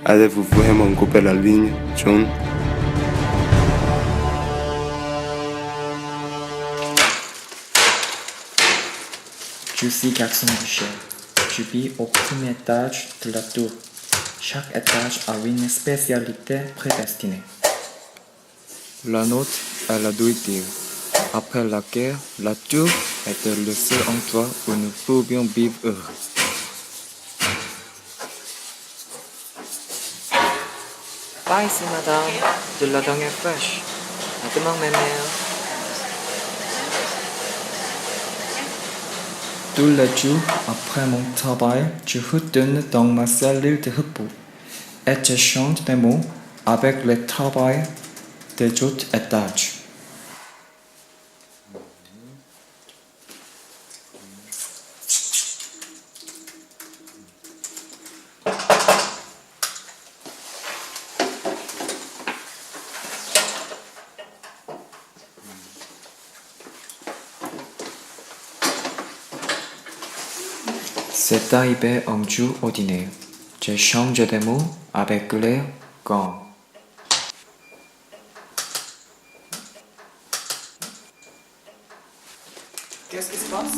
Allez-vous vraiment couper la ligne, John? Je suis garçon du chef. Je vis au premier étage de la tour. Chaque étage a une spécialité prédestinée. La nôtre est la douille. Après la guerre, la tour était le seul endroit où nous pouvions vivre heureux. Pas ici, madame, de la dernière fraîche. À demain, mes mères. Tous les jours, après mon travail, je retourne dans ma cellule de repos et j'échange des mots avec les travailleurs des autres étages. C'est arrivé un jour ordinaire. J'ai changé des mots avec les gants. Qu'est-ce qui se passe?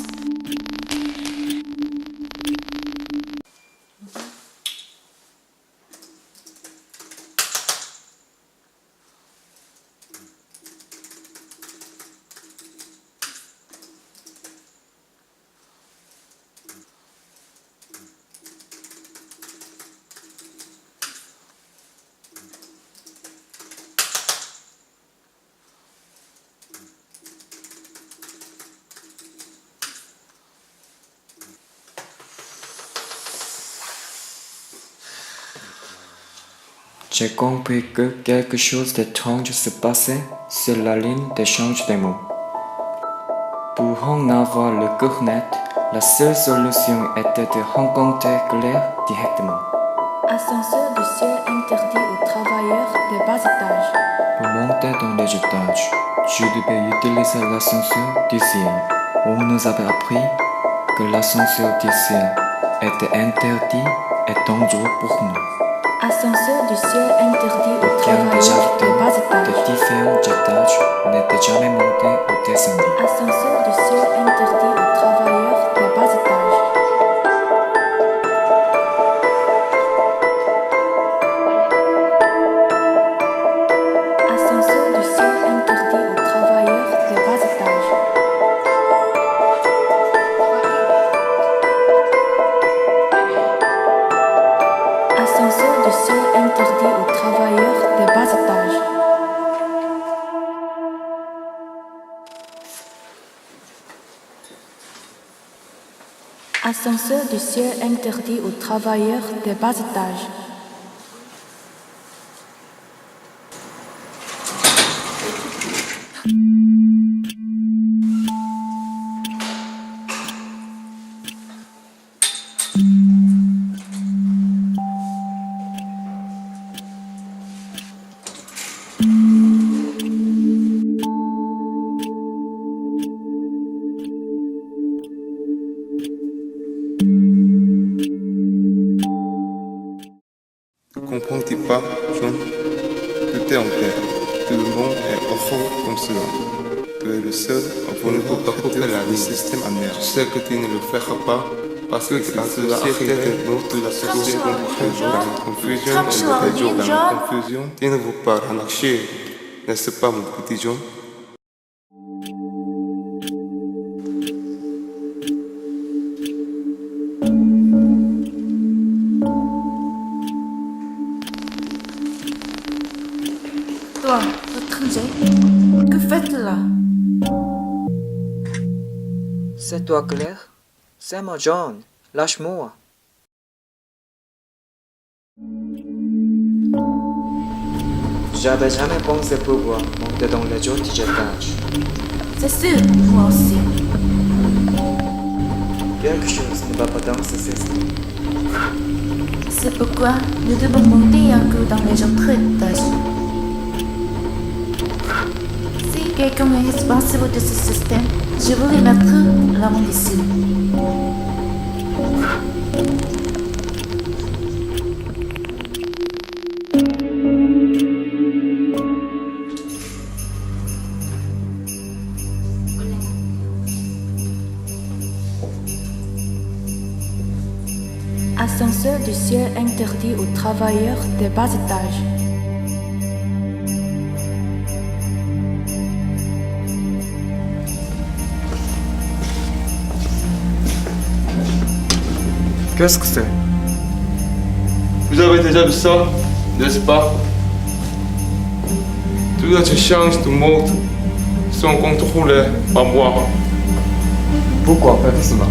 J'ai compris que quelque chose d'étrange se passait sur la ligne d'échange des mots. Pour en avoir le cœur net, la seule solution était de rencontrer Claire directement. Ascenseur du ciel interdit aux travailleurs des bas étages. Pour monter dans les étages, je devais utiliser l'ascenseur du ciel. On nous avait appris que l'ascenseur du ciel était interdit et dangereux pour nous. Ascenseur du ciel interdit aux Car des travailleurs des bas habitants de étages. différents étages n'étaient jamais montés ou descendus. Ascenseur du ciel interdit aux travailleurs des bas étages. Ascenseur du ciel interdit aux travailleurs des bas étages. Ascenseur du ciel interdit aux travailleurs des bas étages. Ascenseur du ciel interdit aux travailleurs des bas étages. Ne comprends-tu pas, John? Tout est en paix. Tout le monde est au fond comme cela. Tu es le seul à pouvoir couper le système amer. Je sais que tu ne le feras pas parce que la société est notre, la société comprend dans la confusion et le jour dans la confusion. Tu ne veux pas anarchir, n'est-ce pas mon petit John? Toi, étranger, que faites là? C'est toi, Claire? C'est moi, John. Lâche-moi. J'avais jamais pensé pouvoir monter dans les autres étages. C'est sûr, moi aussi. Quelque chose ne va pas dans ce système. C'est pourquoi nous devons monter encore dans les autres étages. Si quelqu'un est responsable de ce système, je vais lui mettre la main dessus. l'annonce du ciel interdit aux travailleurs des bas étages. Qu'est-ce que c'est? Vous avez déjà vu ça, n'est-ce pas? Tous les échanges de mots sont contrôlés par moi. Pourquoi faire cela?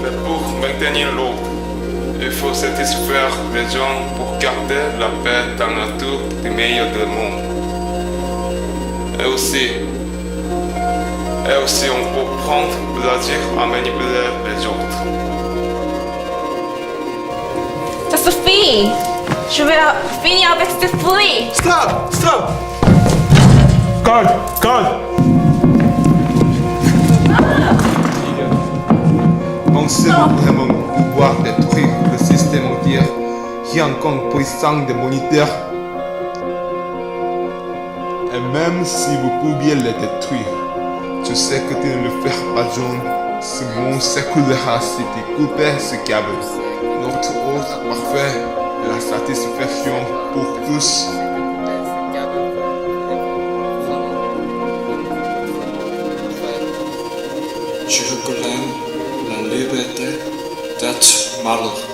Mais pour maintenir l'ordre, il faut satisfaire les gens pour garder la paix dans la tour du meilleur du monde. Et aussi, on peut prendre plaisir à manipuler les autres. Ça suffit! Je vais finir avec cette folie! Stop! Stop! Calme! Pensez-vous vraiment pouvoir détruire le système moderne qui est encore puissant de moniteurs? Et même si vous pouviez le détruire, je sais que tu ne le feras pas, John. Ce monde s'écoulera si tu coupais ce câble. Notre ordre parfait, la satisfaction pour tous. Je réclame la liberté d'être malheureux.